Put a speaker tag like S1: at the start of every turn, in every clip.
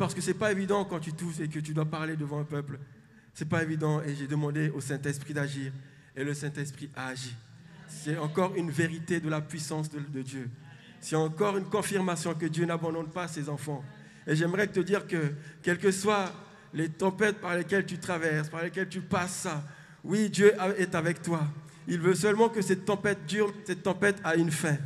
S1: parce que ce n'est pas évident quand tu tousses et que tu dois parler devant un peuple. Ce n'est pas évident et j'ai demandé au Saint-Esprit d'agir et le Saint-Esprit a agi. C'est encore une vérité de la puissance de Dieu. C'est encore une confirmation que Dieu n'abandonne pas ses enfants. Et j'aimerais te dire que, quelles que soient les tempêtes par lesquelles tu traverses, par lesquelles tu passes, oui, Dieu est avec toi. Il veut seulement que cette tempête dure, cette tempête a une fin.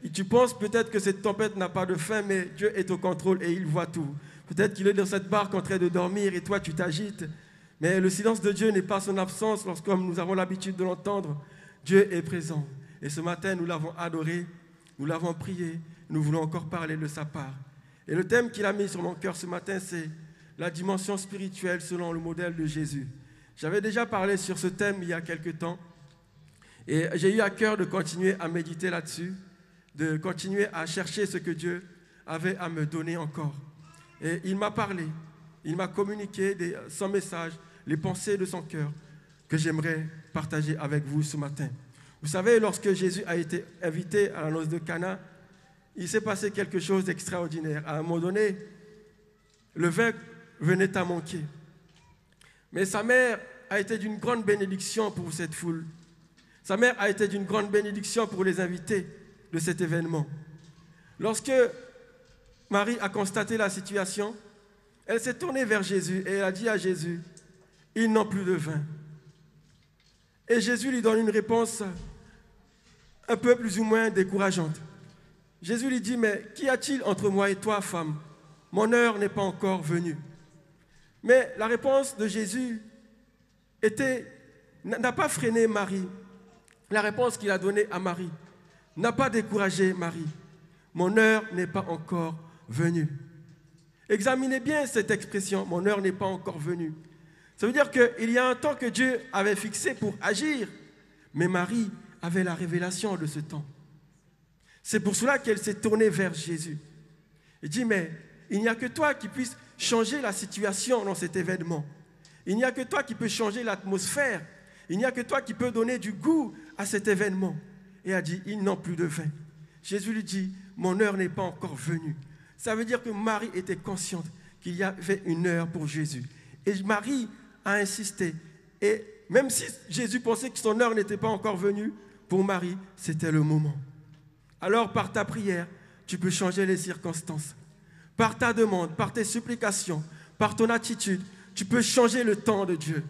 S1: Et tu penses peut-être que cette tempête n'a pas de fin, mais Dieu est au contrôle et il voit tout. Peut-être qu'il est dans cette barque en train de dormir et toi tu t'agites. Mais le silence de Dieu n'est pas son absence lorsque nous avons l'habitude de l'entendre. Dieu est présent. Et ce matin, nous l'avons adoré, nous l'avons prié, nous voulons encore parler de sa part. Et le thème qu'il a mis sur mon cœur ce matin, c'est la dimension spirituelle selon le modèle de Jésus. J'avais déjà parlé sur ce thème il y a quelque temps. Et j'ai eu à cœur de continuer à méditer là-dessus, de continuer à chercher ce que Dieu avait à me donner encore. Et il m'a parlé, il m'a communiqué son message, les pensées de son cœur que j'aimerais partager avec vous ce matin. Vous savez, lorsque Jésus a été invité à la noce de Cana, il s'est passé quelque chose d'extraordinaire. À un moment donné, le vin venait à manquer. Mais sa mère a été d'une grande bénédiction pour cette foule. Sa mère a été d'une grande bénédiction pour les invités de cet événement. Lorsque Marie a constaté la situation, elle s'est tournée vers Jésus et elle a dit à Jésus, « Ils n'ont plus de vin. » Et Jésus lui donne une réponse un peu plus ou moins décourageante. Jésus lui dit, « Mais qu'y a-t-il entre moi et toi, femme? Mon heure n'est pas encore venue. » Mais la réponse de Jésus n'a pas freiné Marie. La réponse qu'il a donnée à Marie n'a pas découragé Marie. Mon heure n'est pas encore venue. Examinez bien cette expression, mon heure n'est pas encore venue. Ça veut dire qu'il y a un temps que Dieu avait fixé pour agir, mais Marie avait la révélation de ce temps. C'est pour cela qu'elle s'est tournée vers Jésus. Elle dit, mais il n'y a que toi qui puisses changer la situation dans cet événement. Il n'y a que toi qui peux changer l'atmosphère. Il n'y a que toi qui peux donner du goût à cet événement. Et elle a dit, ils n'ont plus de vin. Jésus lui dit, mon heure n'est pas encore venue. Ça veut dire que Marie était consciente qu'il y avait une heure pour Jésus. Et Marie a insisté. Et même si Jésus pensait que son heure n'était pas encore venue, pour Marie, c'était le moment. Alors, par ta prière, tu peux changer les circonstances. Par ta demande, par tes supplications, par ton attitude, tu peux changer le temps de Dieu.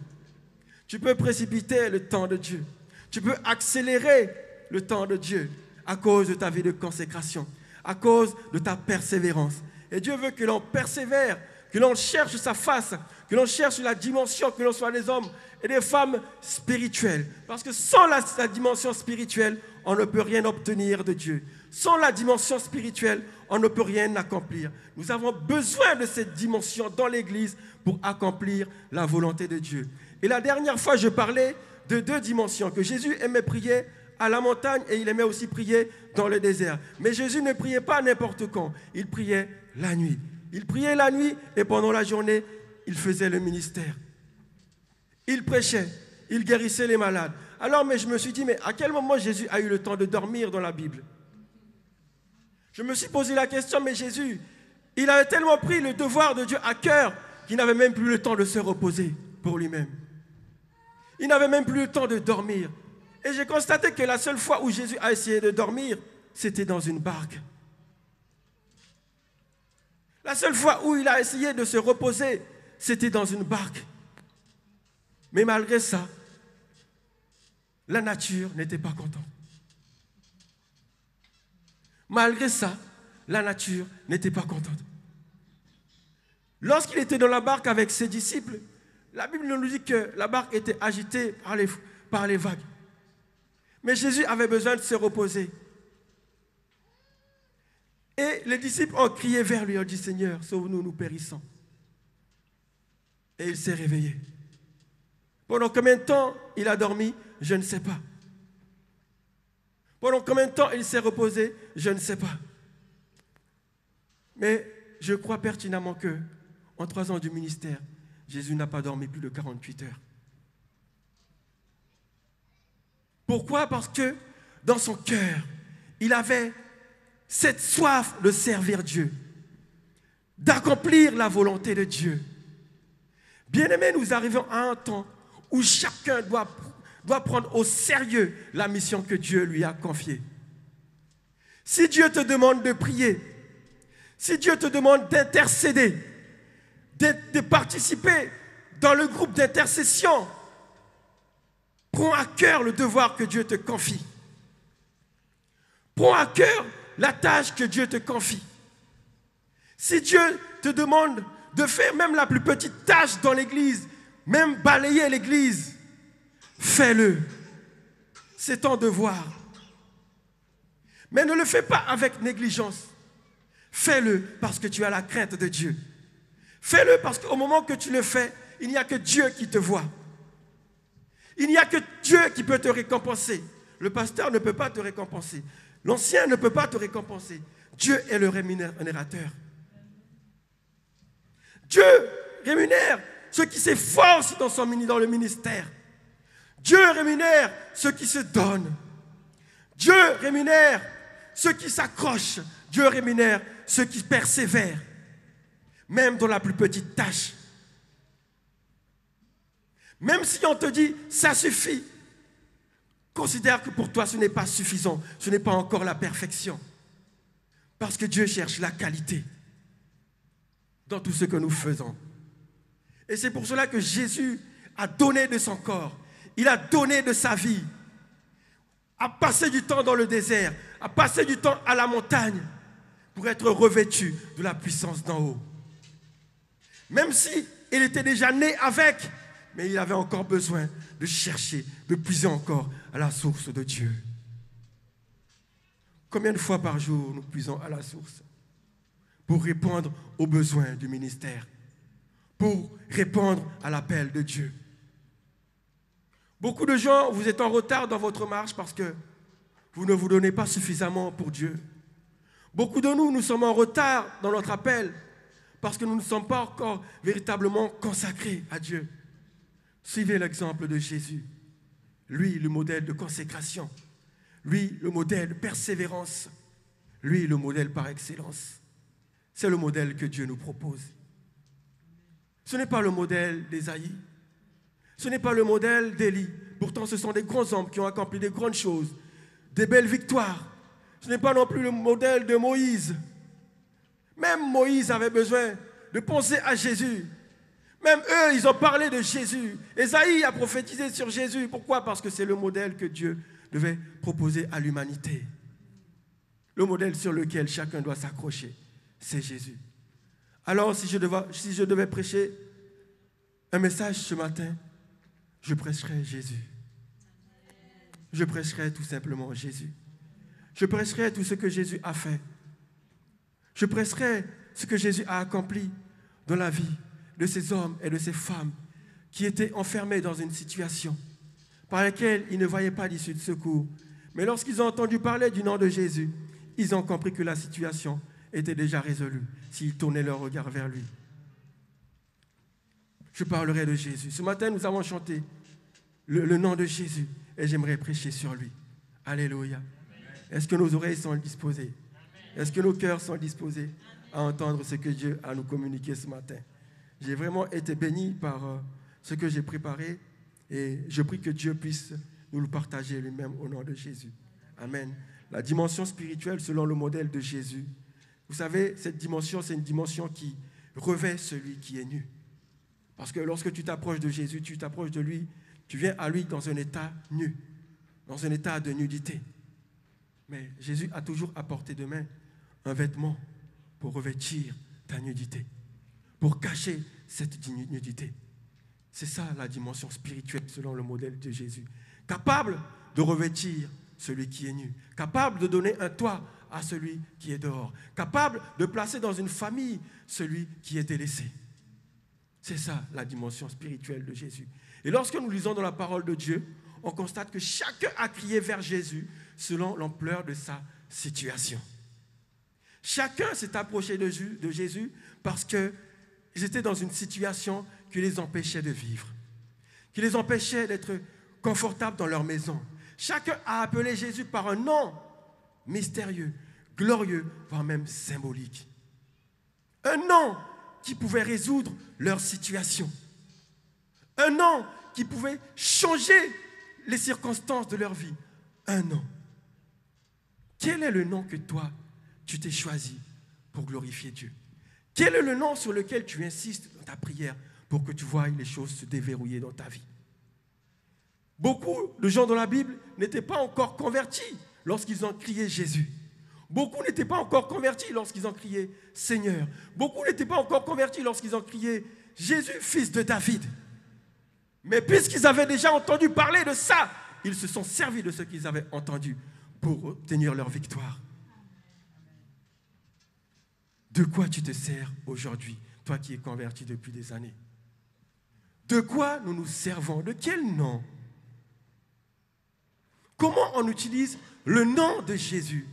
S1: Tu peux précipiter le temps de Dieu. Tu peux accélérer le temps de Dieu à cause de ta vie de consécration, à cause de ta persévérance. Et Dieu veut que l'on persévère, que l'on cherche sa face, que l'on cherche la dimension, que l'on soit des hommes et des femmes spirituels. Parce que sans la dimension spirituelle, on ne peut rien obtenir de Dieu. Sans la dimension spirituelle, on ne peut rien accomplir. Nous avons besoin de cette dimension dans l'Église pour accomplir la volonté de Dieu. Et la dernière fois, je parlais de deux dimensions, que Jésus aimait prier à la montagne et il aimait aussi prier dans le désert. Mais Jésus ne priait pas n'importe quand, il priait la nuit. Il priait la nuit et pendant la journée, il faisait le ministère. Il prêchait, il guérissait les malades. Alors, mais je me suis dit, mais à quel moment Jésus a eu le temps de dormir dans la Bible? Je me suis posé la question, mais Jésus, il avait tellement pris le devoir de Dieu à cœur qu'il n'avait même plus le temps de se reposer pour lui-même. Il n'avait même plus le temps de dormir. Et j'ai constaté que la seule fois où Jésus a essayé de dormir, c'était dans une barque. La seule fois où il a essayé de se reposer, c'était dans une barque. Mais malgré ça, la nature n'était pas contente. Malgré ça, la nature n'était pas contente. Lorsqu'il était dans la barque avec ses disciples, la Bible nous dit que la barque était agitée par les vagues. Mais Jésus avait besoin de se reposer. Et les disciples ont crié vers lui, ont dit, Seigneur, sauve-nous, nous périssons. Et il s'est réveillé. Pendant combien de temps il a dormi? Je ne sais pas. Pendant combien de temps il s'est reposé? Je ne sais pas. Mais je crois pertinemment que, en 3 ans du ministère, Jésus n'a pas dormi plus de 48 heures. Pourquoi? Parce que dans son cœur, il avait cette soif de servir Dieu. d'accomplir la volonté de Dieu. Bien-aimés, nous arrivons à un temps où chacun doit prendre au sérieux la mission que Dieu lui a confiée. Si Dieu te demande de prier, si Dieu te demande d'intercéder, de participer dans le groupe d'intercession, prends à cœur le devoir que Dieu te confie. Prends à cœur la tâche que Dieu te confie. Si Dieu te demande de faire même la plus petite tâche dans l'église, même balayer l'église, fais-le. C'est ton devoir. Mais ne le fais pas avec négligence. Fais-le parce que tu as la crainte de Dieu. Fais-le parce qu'au moment que tu le fais, il n'y a que Dieu qui te voit. Il n'y a que Dieu qui peut te récompenser. Le pasteur ne peut pas te récompenser. L'ancien ne peut pas te récompenser. Dieu est le rémunérateur. Dieu rémunère ceux qui s'efforcent dans le ministère. Dieu rémunère ceux qui se donnent. Dieu rémunère ceux qui s'accrochent. Dieu rémunère ceux qui persévèrent, même dans la plus petite tâche. Même si on te dit « ça suffit », considère que pour toi ce n'est pas suffisant, ce n'est pas encore la perfection. Parce que Dieu cherche la qualité dans tout ce que nous faisons. Et c'est pour cela que Jésus a donné de son corps, il a donné de sa vie, a passé du temps dans le désert, a passé du temps à la montagne pour être revêtu de la puissance d'en haut. Même si il était déjà né avec, mais il avait encore besoin de chercher, de puiser encore à la source de Dieu. Combien de fois par jour nous puisons à la source pour répondre aux besoins du ministère, pour répondre à l'appel de Dieu? Beaucoup de gens, vous êtes en retard dans votre marche parce que vous ne vous donnez pas suffisamment pour Dieu. Beaucoup de nous sommes en retard dans notre appel parce que nous ne sommes pas encore véritablement consacrés à Dieu. Suivez l'exemple de Jésus. Lui, le modèle de consécration. Lui, le modèle de persévérance. Lui, le modèle par excellence. C'est le modèle que Dieu nous propose. Ce n'est pas le modèle d'Ésaïe. Ce n'est pas le modèle d'Élie. Pourtant, ce sont des grands hommes qui ont accompli des grandes choses, des belles victoires. Ce n'est pas non plus le modèle de Moïse. Même Moïse avait besoin de penser à Jésus. Même eux, ils ont parlé de Jésus. Ésaïe a prophétisé sur Jésus. Pourquoi? Parce que c'est le modèle que Dieu devait proposer à l'humanité. Le modèle sur lequel chacun doit s'accrocher, c'est Jésus. Alors, si je devais prêcher un message ce matin, je prêcherai Jésus. Je prêcherai tout simplement Jésus. Je prêcherai tout ce que Jésus a fait. Je prêcherai ce que Jésus a accompli dans la vie de ces hommes et de ces femmes qui étaient enfermés dans une situation par laquelle ils ne voyaient pas d'issue de secours. Mais lorsqu'ils ont entendu parler du nom de Jésus, ils ont compris que la situation était déjà résolue s'ils tournaient leur regard vers lui. Je parlerai de Jésus. Ce matin, nous avons chanté le nom de Jésus et j'aimerais prêcher sur lui. Alléluia. Est-ce que nos oreilles sont disposées? Est-ce que nos cœurs sont disposés à entendre ce que Dieu a à nous communiquer ce matin? J'ai vraiment été béni par ce que j'ai préparé et je prie que Dieu puisse nous le partager lui-même au nom de Jésus. Amen. La dimension spirituelle selon le modèle de Jésus. Vous savez, cette dimension, c'est une dimension qui revêt celui qui est nu. Parce que lorsque tu t'approches de Jésus, tu t'approches de lui, tu viens à lui dans un état nu, dans un état de nudité. Mais Jésus a toujours à portée de main un vêtement pour revêtir ta nudité, pour cacher cette nudité. C'est ça la dimension spirituelle selon le modèle de Jésus. Capable de revêtir celui qui est nu, capable de donner un toit à celui qui est dehors, capable de placer dans une famille celui qui est délaissé. C'est ça la dimension spirituelle de Jésus. Et lorsque nous lisons dans la parole de Dieu, on constate que chacun a crié vers Jésus selon l'ampleur de sa situation. Chacun s'est approché de Jésus parce qu'ils étaient dans une situation qui les empêchait de vivre, qui les empêchait d'être confortables dans leur maison. Chacun a appelé Jésus par un nom mystérieux, glorieux, voire même symbolique. Un nom qui pouvait résoudre leur situation. Un nom qui pouvait changer les circonstances de leur vie. Un nom. Quel est le nom que toi, tu t'es choisi pour glorifier Dieu? Quel est le nom sur lequel tu insistes dans ta prière pour que tu voies les choses se déverrouiller dans ta vie? Beaucoup de gens dans la Bible n'étaient pas encore convertis lorsqu'ils ont crié Jésus. Beaucoup n'étaient pas encore convertis lorsqu'ils ont crié Seigneur. Beaucoup n'étaient pas encore convertis lorsqu'ils ont crié Jésus, fils de David. Mais puisqu'ils avaient déjà entendu parler de ça, ils se sont servis de ce qu'ils avaient entendu pour obtenir leur victoire. De quoi tu te sers aujourd'hui, toi qui es converti depuis des années? De quoi nous nous servons? De quel nom? Comment on utilise le nom de Jésus?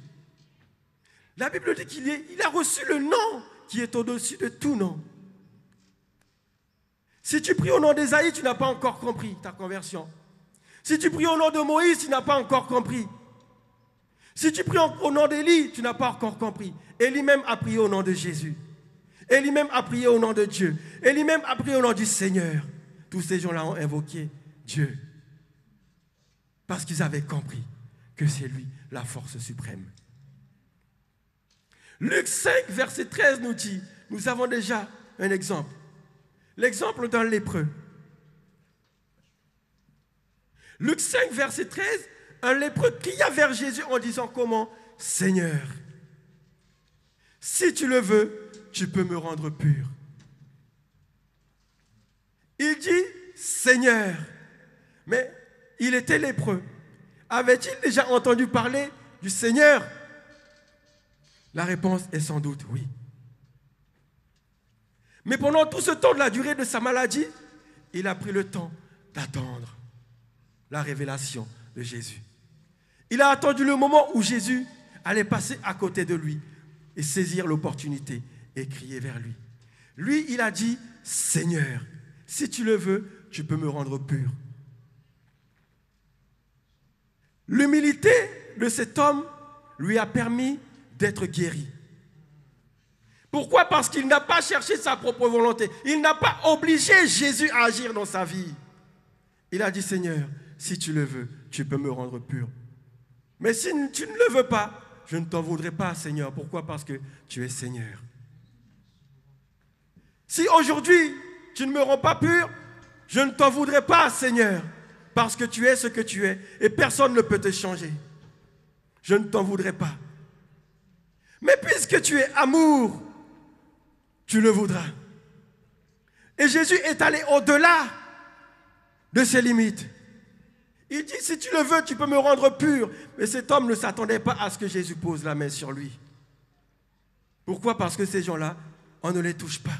S1: La Bible dit qu'il a reçu le nom qui est au-dessus de tout nom. Si tu pries au nom d'Ésaïe, tu n'as pas encore compris ta conversion. Si tu pries au nom de Moïse, tu n'as pas encore compris. Si tu pries au nom d'Élie, tu n'as pas encore compris. Élie même a prié au nom de Jésus. Élie même a prié au nom de Dieu. Élie même a prié au nom du Seigneur. Tous ces gens-là ont invoqué Dieu. Parce qu'ils avaient compris que c'est lui la force suprême. Luc 5, verset 13 nous dit, nous avons déjà un exemple. L'exemple d'un lépreux. Luc 5, verset 13, un lépreux cria vers Jésus en disant comment? Seigneur, si tu le veux, tu peux me rendre pur. Il dit Seigneur, mais il était lépreux. Avait-il déjà entendu parler du Seigneur? La réponse est sans doute oui. Mais pendant tout ce temps de la durée de sa maladie, il a pris le temps d'attendre la révélation de Jésus. Il a attendu le moment où Jésus allait passer à côté de lui et saisir l'opportunité et crier vers lui. Lui, il a dit, Seigneur, si tu le veux, tu peux me rendre pur. L'humilité de cet homme lui a permis d'être guéri. Pourquoi? Parce qu'il n'a pas cherché sa propre volonté. Il n'a pas obligé Jésus à agir dans sa vie. Il a dit, Seigneur, si tu le veux, tu peux me rendre pur. Mais si tu ne le veux pas, je ne t'en voudrais pas, Seigneur. Pourquoi? Parce que tu es Seigneur. Si aujourd'hui, tu ne me rends pas pur, je ne t'en voudrais pas, Seigneur. Parce que tu es ce que tu es et personne ne peut te changer. Je ne t'en voudrais pas. Mais puisque tu es amour, tu le voudras. Et Jésus est allé au-delà de ses limites. Il dit, si tu le veux, tu peux me rendre pur. Mais cet homme ne s'attendait pas à ce que Jésus pose la main sur lui. Pourquoi? Parce que ces gens-là, on ne les touche pas.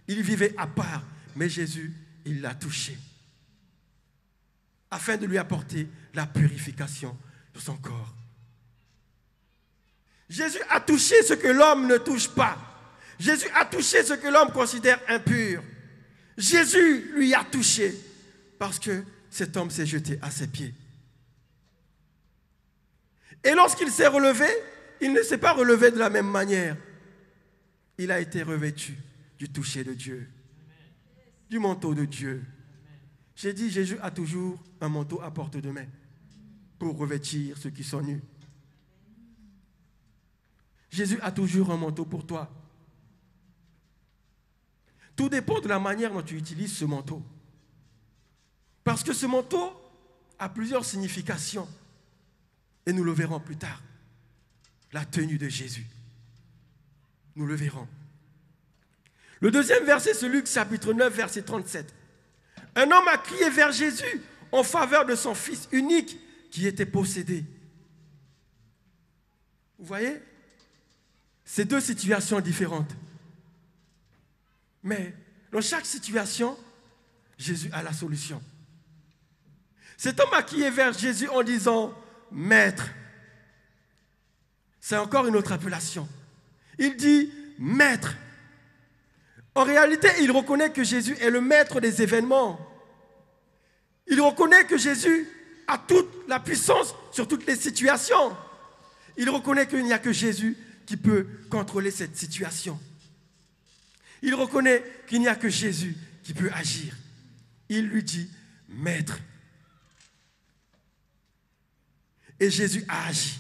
S1: Ils vivaient à part. Mais Jésus, il l'a touché. Afin de lui apporter la purification de son corps. Jésus a touché ce que l'homme ne touche pas. Jésus a touché ce que l'homme considère impur. Jésus lui a touché parce que cet homme s'est jeté à ses pieds. Et lorsqu'il s'est relevé, il ne s'est pas relevé de la même manière. Il a été revêtu du toucher de Dieu, du manteau de Dieu. J'ai dit, Jésus a toujours un manteau à portée de main pour revêtir ceux qui sont nus. Jésus a toujours un manteau pour toi. Tout dépend de la manière dont tu utilises ce manteau. Parce que ce manteau a plusieurs significations. Et nous le verrons plus tard. La tenue de Jésus. Nous le verrons. Le deuxième verset, c'est Luc chapitre 9, verset 37. Un homme a crié vers Jésus en faveur de son fils unique qui était possédé. Vous voyez? C'est deux situations différentes. Mais dans chaque situation, Jésus a la solution. Cet homme a crié vers Jésus en disant « Maître ». C'est encore une autre appellation. Il dit « Maître ». En réalité, il reconnaît que Jésus est le maître des événements. Il reconnaît que Jésus a toute la puissance sur toutes les situations. Il reconnaît qu'il n'y a que Jésus qui peut contrôler cette situation. Il reconnaît qu'il n'y a que Jésus qui peut agir. Il lui dit, Maître. Et Jésus a agi.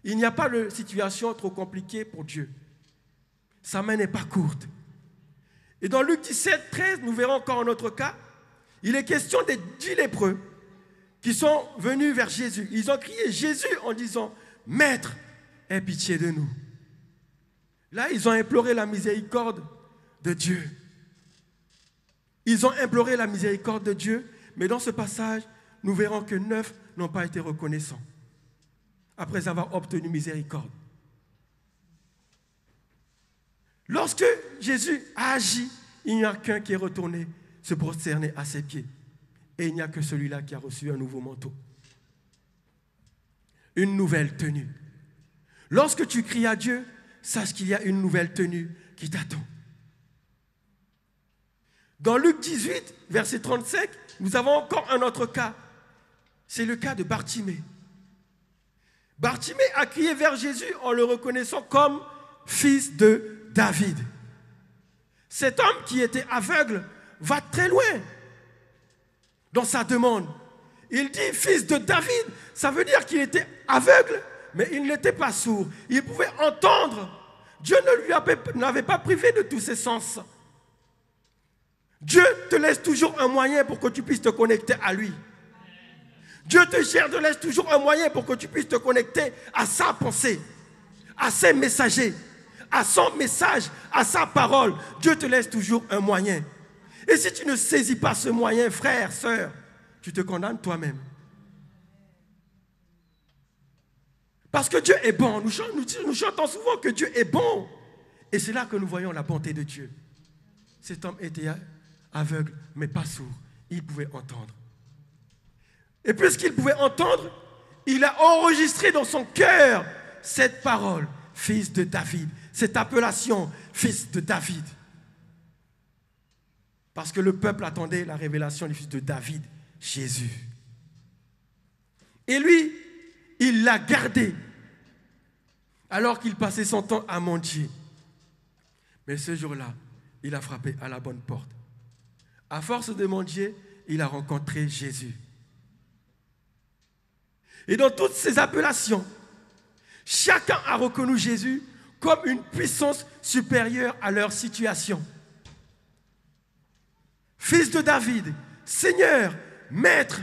S1: Il n'y a pas de situation trop compliquée pour Dieu. Sa main n'est pas courte. Et dans Luc 17, 13, nous verrons encore un autre cas. Il est question des 10 lépreux qui sont venus vers Jésus. Ils ont crié Jésus en disant, Maître, aie pitié de nous. Là, ils ont imploré la miséricorde de Dieu. Ils ont imploré la miséricorde de Dieu, mais dans ce passage, nous verrons que 9 n'ont pas été reconnaissants après avoir obtenu miséricorde. Lorsque Jésus a agi, il n'y a qu'un qui est retourné se prosterner à ses pieds. Et il n'y a que celui-là qui a reçu un nouveau manteau. Une nouvelle tenue. Lorsque tu cries à Dieu, sache qu'il y a une nouvelle tenue qui t'attend. Dans Luc 18, verset 35, nous avons encore un autre cas. C'est le cas de Bartimée. Bartimée a crié vers Jésus en le reconnaissant comme fils de David. Cet homme qui était aveugle va très loin dans sa demande. Il dit fils de David, ça veut dire qu'il était aveugle, mais il n'était pas sourd. Il pouvait entendre. Dieu n'avait pas privé de tous ses sens. Dieu te laisse toujours un moyen pour que tu puisses te connecter à lui. Dieu te laisse toujours un moyen pour que tu puisses te connecter à sa pensée, à ses messagers, à son message, à sa parole. Dieu te laisse toujours un moyen. Et si tu ne saisis pas ce moyen, frère, sœur, tu te condamnes toi-même. Parce que Dieu est bon. Nous chantons souvent que Dieu est bon. Et c'est là que nous voyons la bonté de Dieu. Cet homme était aveugle, mais pas sourd. Il pouvait entendre. Et puisqu'il pouvait entendre, il a enregistré dans son cœur cette parole, fils de David, cette appellation, fils de David. Parce que le peuple attendait la révélation du fils de David, Jésus. Et lui, il l'a gardé alors qu'il passait son temps à mendier. Mais ce jour-là, il a frappé à la bonne porte. À force de mendier, il a rencontré Jésus. Et dans toutes ces appellations, chacun a reconnu Jésus comme une puissance supérieure à leur situation. Fils de David, Seigneur, Maître.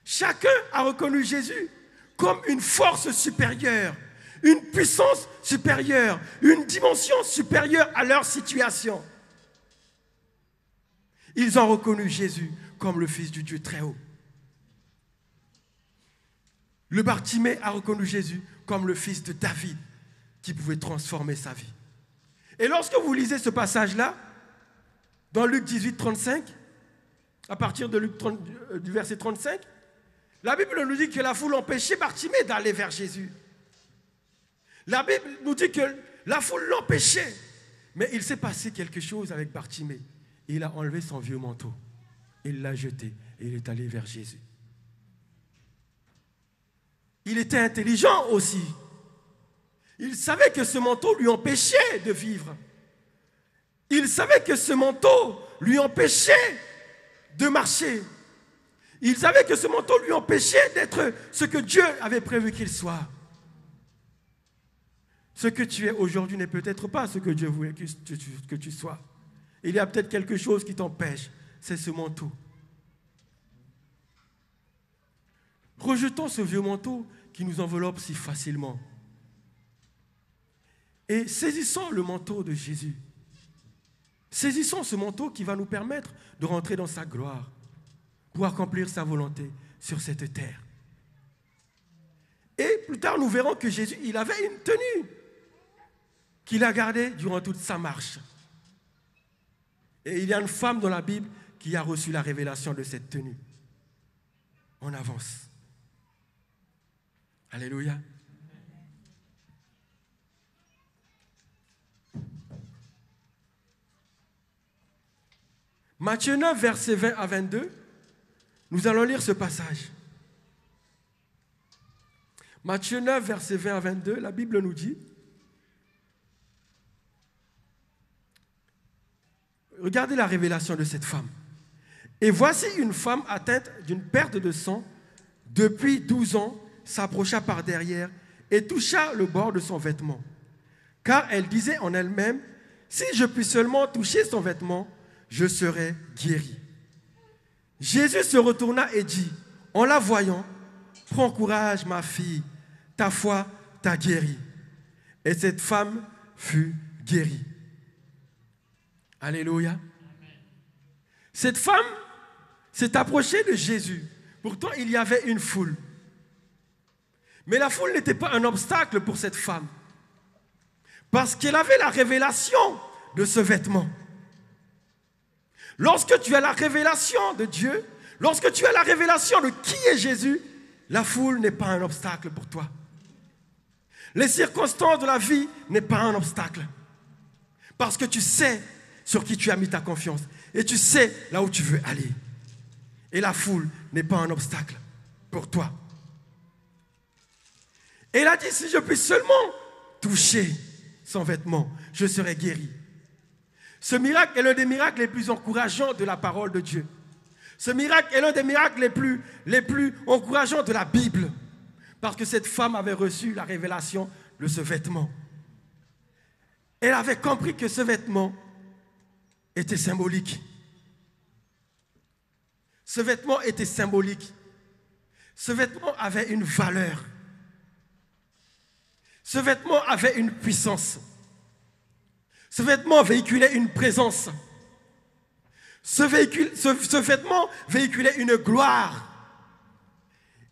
S1: Chacun a reconnu Jésus comme une force supérieure, une puissance supérieure, une dimension supérieure à leur situation. Ils ont reconnu Jésus comme le Fils du Dieu très haut. Le Bartimée a reconnu Jésus comme le fils de David qui pouvait transformer sa vie. Et lorsque vous lisez ce passage-là, dans Luc 18, 35, à partir de du verset 35, la Bible nous dit que la foule empêchait Bartimée d'aller vers Jésus. La Bible nous dit que la foule l'empêchait. Mais il s'est passé quelque chose avec Bartimée. Il a enlevé son vieux manteau. Il l'a jeté et il est allé vers Jésus. Il était intelligent aussi. Il savait que ce manteau lui empêchait de vivre. Il savait que ce manteau lui empêchait de marcher. Il savait que ce manteau lui empêchait d'être ce que Dieu avait prévu qu'il soit. Ce que tu es aujourd'hui n'est peut-être pas ce que Dieu voulait que tu sois. Il y a peut-être quelque chose qui t'empêche. C'est ce manteau. Rejetons ce vieux manteau qui nous enveloppe si facilement. Et saisissons le manteau de Jésus. Saisissons ce manteau qui va nous permettre de rentrer dans sa gloire pour accomplir sa volonté sur cette terre. Et plus tard, nous verrons que Jésus, il avait une tenue qu'il a gardée durant toute sa marche. Et il y a une femme dans la Bible qui a reçu la révélation de cette tenue. On avance. Alléluia. Matthieu 9, versets 20 à 22, nous allons lire ce passage. Matthieu 9, versets 20 à 22, la Bible nous dit, regardez la révélation de cette femme. Et voici une femme atteinte d'une perte de sang depuis 12 ans, s'approcha par derrière et toucha le bord de son vêtement. Car elle disait en elle-même, si je puis seulement toucher son vêtement, je serai guérie. Jésus se retourna et dit, en la voyant, prends courage, ma fille, ta foi t'a guérie. Et cette femme fut guérie. Alléluia. Cette femme s'est approchée de Jésus. Pourtant, il y avait une foule. Mais la foule n'était pas un obstacle pour cette femme. Parce qu'elle avait la révélation de ce vêtement. Lorsque tu as la révélation de Dieu, lorsque tu as la révélation de qui est Jésus, la foule n'est pas un obstacle pour toi. Les circonstances de la vie n'est pas un obstacle. Parce que tu sais sur qui tu as mis ta confiance. Et tu sais là où tu veux aller. Et la foule n'est pas un obstacle pour toi. Et il a dit, si je puis seulement toucher son vêtement, je serai guéri. Ce miracle est l'un des miracles les plus encourageants de la parole de Dieu. Ce miracle est l'un des miracles les plus encourageants de la Bible. Parce que cette femme avait reçu la révélation de ce vêtement. Elle avait compris que ce vêtement était symbolique. Ce vêtement était symbolique. Ce vêtement avait une valeur. Ce vêtement avait une puissance. Ce vêtement véhiculait une présence. Ce vêtement véhiculait une gloire.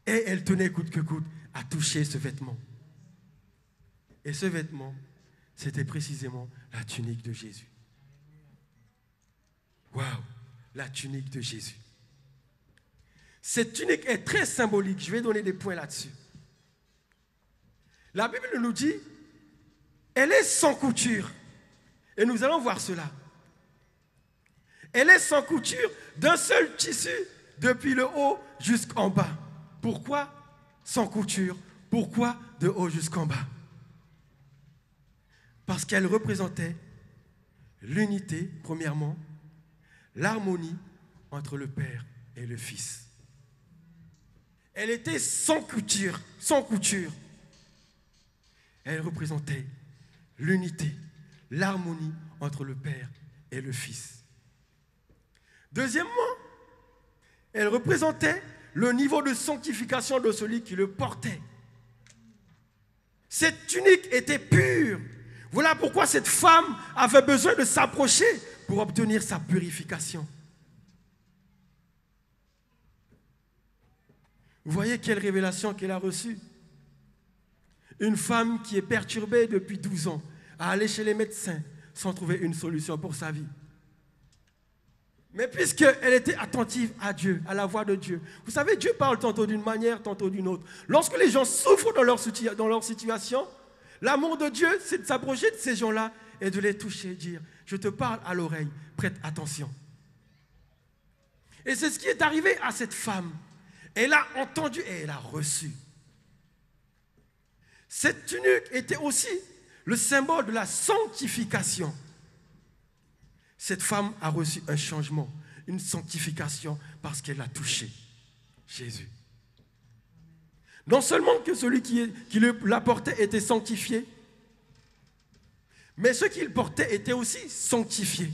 S1: Et elle tenait coûte que coûte à toucher ce vêtement. Et ce vêtement, c'était précisément la tunique de Jésus. Waouh, la tunique de Jésus. Cette tunique est très symbolique. Je vais donner des points là-dessus. La Bible nous dit, elle est sans couture. Et nous allons voir cela. Elle est sans couture d'un seul tissu depuis le haut jusqu'en bas. Pourquoi sans couture? Pourquoi de haut jusqu'en bas? Parce qu'elle représentait l'unité, premièrement, l'harmonie entre le Père et le Fils. Elle était sans couture, sans couture. Elle représentait l'unité, l'harmonie entre le Père et le Fils. Deuxièmement, elle représentait le niveau de sanctification de celui qui le portait. Cette tunique était pure. Voilà pourquoi cette femme avait besoin de s'approcher pour obtenir sa purification. Vous voyez quelle révélation qu'elle a reçue? Une femme qui est perturbée depuis 12 ans à aller chez les médecins sans trouver une solution pour sa vie. Mais puisqu'elle était attentive à Dieu, à la voix de Dieu. Vous savez, Dieu parle tantôt d'une manière, tantôt d'une autre. Lorsque les gens souffrent dans leur situation, l'amour de Dieu, c'est de s'approcher de ces gens-là et de les toucher, dire, je te parle à l'oreille, prête attention. Et c'est ce qui est arrivé à cette femme. Elle a entendu et elle a reçu. Cette tunique était aussi le symbole de la sanctification. Cette femme a reçu un changement, une sanctification parce qu'elle a touché Jésus. Non seulement que celui qui la portait était sanctifié, mais ceux qui le portaient étaient aussi sanctifiés.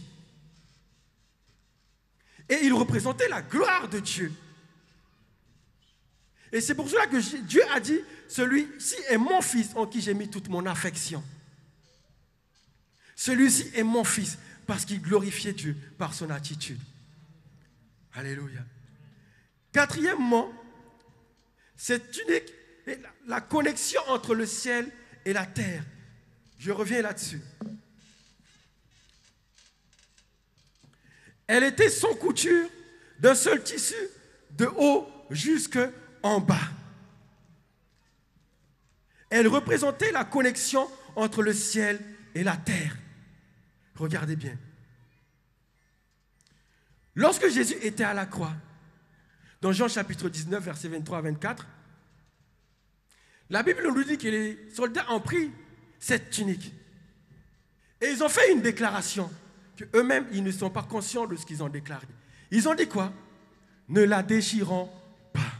S1: Et il représentait la gloire de Dieu. Et c'est pour cela que Dieu a dit, celui-ci est mon fils en qui j'ai mis toute mon affection. Celui-ci est mon fils parce qu'il glorifiait Dieu par son attitude. Alléluia. Quatrièmement, cette tunique est la connexion entre le ciel et la terre. Je reviens là-dessus. Elle était sans couture, d'un seul tissu, de haut jusqu'en bas. Elle représentait la connexion entre le ciel et la terre. Regardez bien. Lorsque Jésus était à la croix, dans Jean chapitre 19, versets 23 à 24, la Bible nous dit que les soldats ont pris cette tunique. Et ils ont fait une déclaration, qu'eux-mêmes, ils ne sont pas conscients de ce qu'ils ont déclaré. Ils ont dit quoi? Ne la déchirons pas.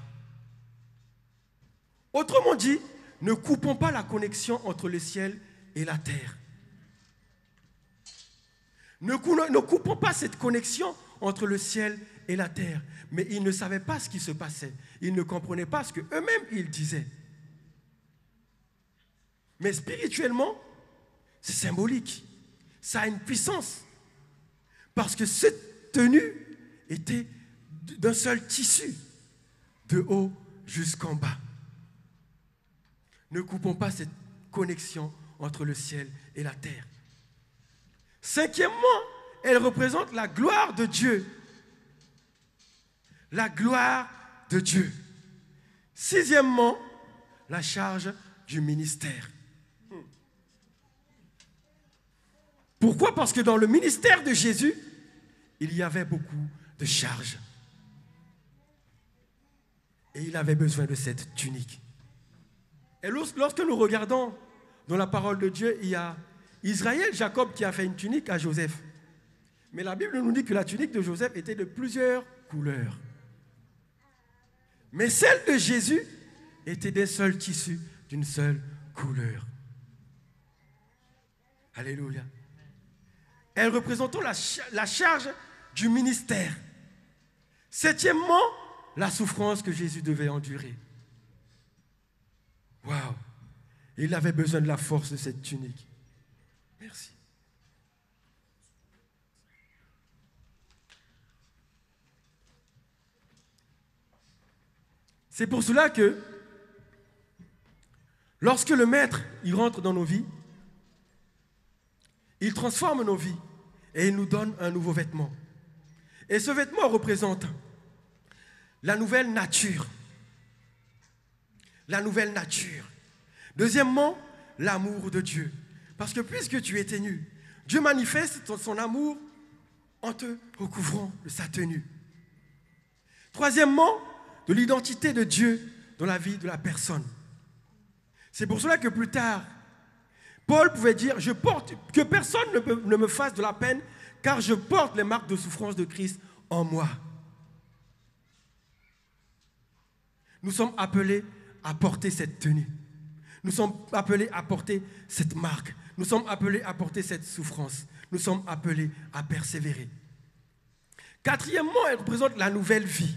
S1: Autrement dit, ne coupons pas la connexion entre le ciel et la terre. Ne coupons pas cette connexion entre le ciel et la terre. Mais ils ne savaient pas ce qui se passait. Ils ne comprenaient pas ce qu'eux-mêmes ils disaient. Mais spirituellement, c'est symbolique. Ça a une puissance. Parce que cette tenue était d'un seul tissu, de haut jusqu'en bas. Ne coupons pas cette connexion entre le ciel et la terre. Cinquièmement, elle représente la gloire de Dieu. La gloire de Dieu. Sixièmement, la charge du ministère. Pourquoi? Parce que dans le ministère de Jésus, il y avait beaucoup de charges. Et il avait besoin de cette tunique. Et lorsque nous regardons dans la parole de Dieu, il y a Israël, Jacob qui a fait une tunique à Joseph. Mais la Bible nous dit que la tunique de Joseph était de plusieurs couleurs. Mais celle de Jésus était d'un seul tissu, d'une seule couleur. Alléluia. Elle représentait la charge du ministère. Septièmement, la souffrance que Jésus devait endurer. Waouh! Il avait besoin de la force de cette tunique. Merci. C'est pour cela que lorsque le Maître il rentre dans nos vies, il transforme nos vies et il nous donne un nouveau vêtement. Et ce vêtement représente la nouvelle nature. La nouvelle nature. Deuxièmement, l'amour de Dieu. Parce que puisque tu es nu, Dieu manifeste son amour en te recouvrant de sa tenue. Troisièmement, de l'identité de Dieu dans la vie de la personne. C'est pour cela que plus tard, Paul pouvait dire, je porte, que personne ne me fasse de la peine, car je porte les marques de souffrance de Christ en moi. Nous sommes appelés à porter cette tenue. Nous sommes appelés à porter cette marque. Nous sommes appelés à porter cette souffrance. Nous sommes appelés à persévérer. Quatrièmement, elle représente la nouvelle vie.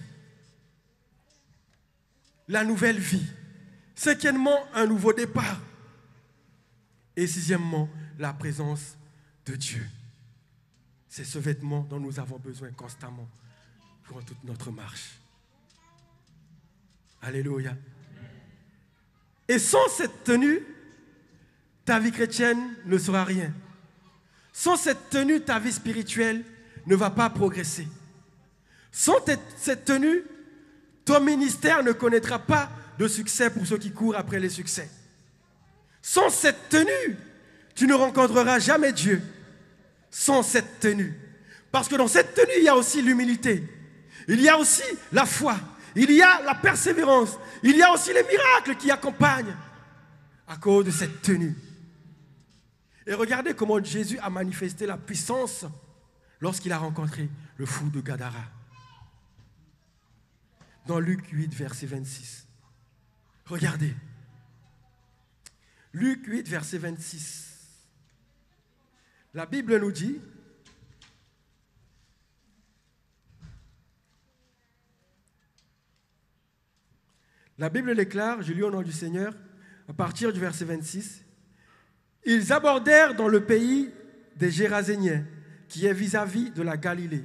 S1: La nouvelle vie. Cinquièmement, un nouveau départ. Et sixièmement, la présence de Dieu. C'est ce vêtement dont nous avons besoin constamment pour toute notre marche. Alléluia. Et sans cette tenue, ta vie chrétienne ne sera rien. Sans cette tenue, ta vie spirituelle ne va pas progresser. Sans cette tenue, ton ministère ne connaîtra pas de succès pour ceux qui courent après les succès. Sans cette tenue, tu ne rencontreras jamais Dieu. Sans cette tenue. Parce que dans cette tenue, il y a aussi l'humilité. Il y a aussi la foi. Il y a la persévérance. Il y a aussi les miracles qui accompagnent à cause de cette tenue. Et regardez comment Jésus a manifesté la puissance lorsqu'il a rencontré le fou de Gadara. Dans Luc 8, verset 26. Regardez. Luc 8, verset 26. La Bible nous dit, la Bible déclare, je lis au nom du Seigneur, à partir du verset 26, « Ils abordèrent dans le pays des Géraséniens, qui est vis-à-vis de la Galilée.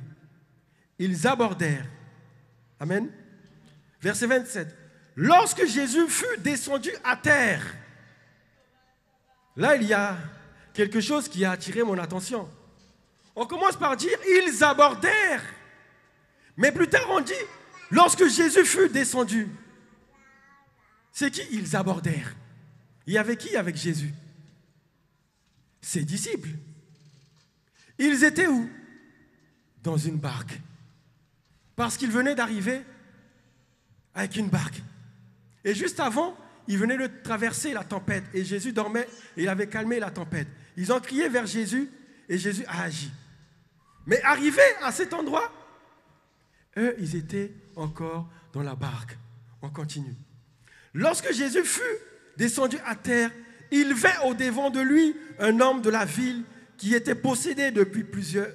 S1: Ils abordèrent. » Amen. Verset 27. « Lorsque Jésus fut descendu à terre. » Là, il y a quelque chose qui a attiré mon attention. On commence par dire « Ils abordèrent. » Mais plus tard, on dit « Lorsque Jésus fut descendu. » C'est qui ils abordèrent? Il y avait qui avec Jésus? Ses disciples. Ils étaient où? Dans une barque. Parce qu'ils venaient d'arriver avec une barque. Et juste avant, ils venaient de traverser la tempête. Et Jésus dormait et il avait calmé la tempête. Ils ont crié vers Jésus et Jésus a agi. Mais arrivés à cet endroit, eux, ils étaient encore dans la barque. On continue. Lorsque Jésus fut descendu à terre, il vint au-devant de lui un homme de la ville qui était possédé depuis plusieurs...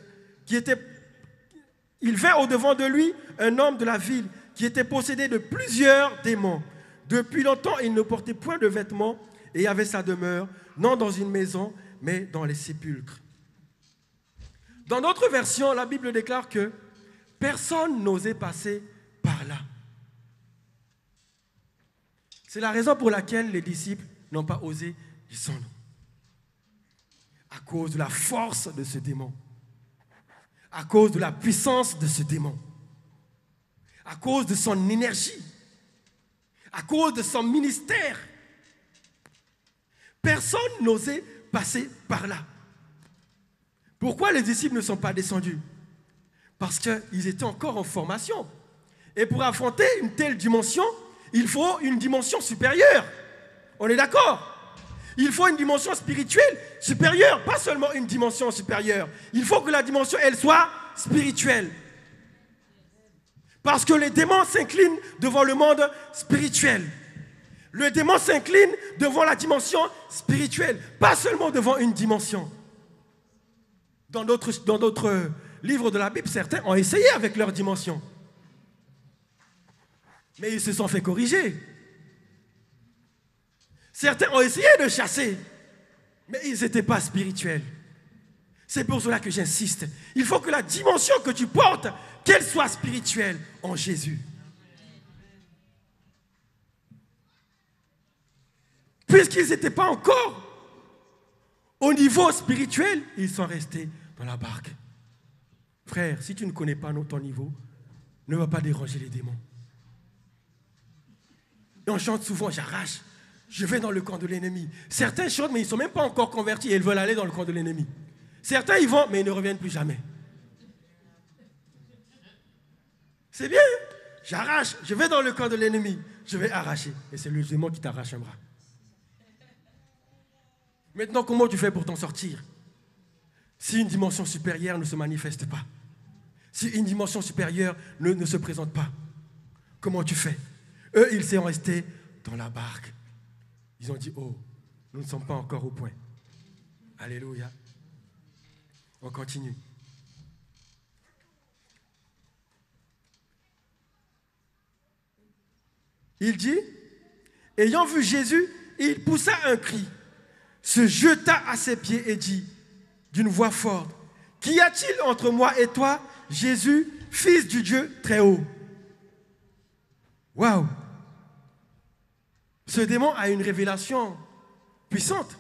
S1: Il vint au-devant de lui un homme de la ville qui était possédé de plusieurs démons. Depuis longtemps, il ne portait point de vêtements et avait sa demeure, non dans une maison, mais dans les sépulcres. Dans notre version, la Bible déclare que personne n'osait passer par là. C'est la raison pour laquelle les disciples n'ont pas osé descendre. À cause de la force de ce démon. À cause de la puissance de ce démon. À cause de son énergie. À cause de son ministère. Personne n'osait passer par là. Pourquoi les disciples ne sont pas descendus? Parce qu'ils étaient encore en formation. Et pour affronter une telle dimension, il faut une dimension supérieure. On est d'accord? Il faut une dimension spirituelle supérieure, pas seulement une dimension supérieure. Il faut que la dimension, elle soit spirituelle. Parce que les démons s'inclinent devant le monde spirituel. Le démon s'incline devant la dimension spirituelle, pas seulement devant une dimension. Dans d'autres livres de la Bible, certains ont essayé avec leur dimension. Mais ils se sont fait corriger. Certains ont essayé de chasser, mais ils n'étaient pas spirituels. C'est pour cela que j'insiste. Il faut que la dimension que tu portes, qu'elle soit spirituelle en Jésus. Puisqu'ils n'étaient pas encore au niveau spirituel, ils sont restés dans la barque. Frère, si tu ne connais pas ton niveau, ne va pas déranger les démons. Et on chante souvent, j'arrache, je vais dans le camp de l'ennemi. Certains chantent, mais ils ne sont même pas encore convertis et ils veulent aller dans le camp de l'ennemi. Certains y vont, mais ils ne reviennent plus jamais. C'est bien, j'arrache, je vais dans le camp de l'ennemi, je vais arracher. Et c'est le démon qui t'arrache un bras. Maintenant, comment tu fais pour t'en sortir? Si une dimension supérieure ne se manifeste pas, si une dimension supérieure ne se présente pas, comment tu fais? Eux, ils sont restés dans la barque. Ils ont dit, oh, nous ne sommes pas encore au point. Alléluia. On continue. Il dit, ayant vu Jésus, il poussa un cri, se jeta à ses pieds et dit, d'une voix forte, qu'y a-t-il entre moi et toi, Jésus, fils du Dieu très haut? Waouh! Ce démon a une révélation puissante.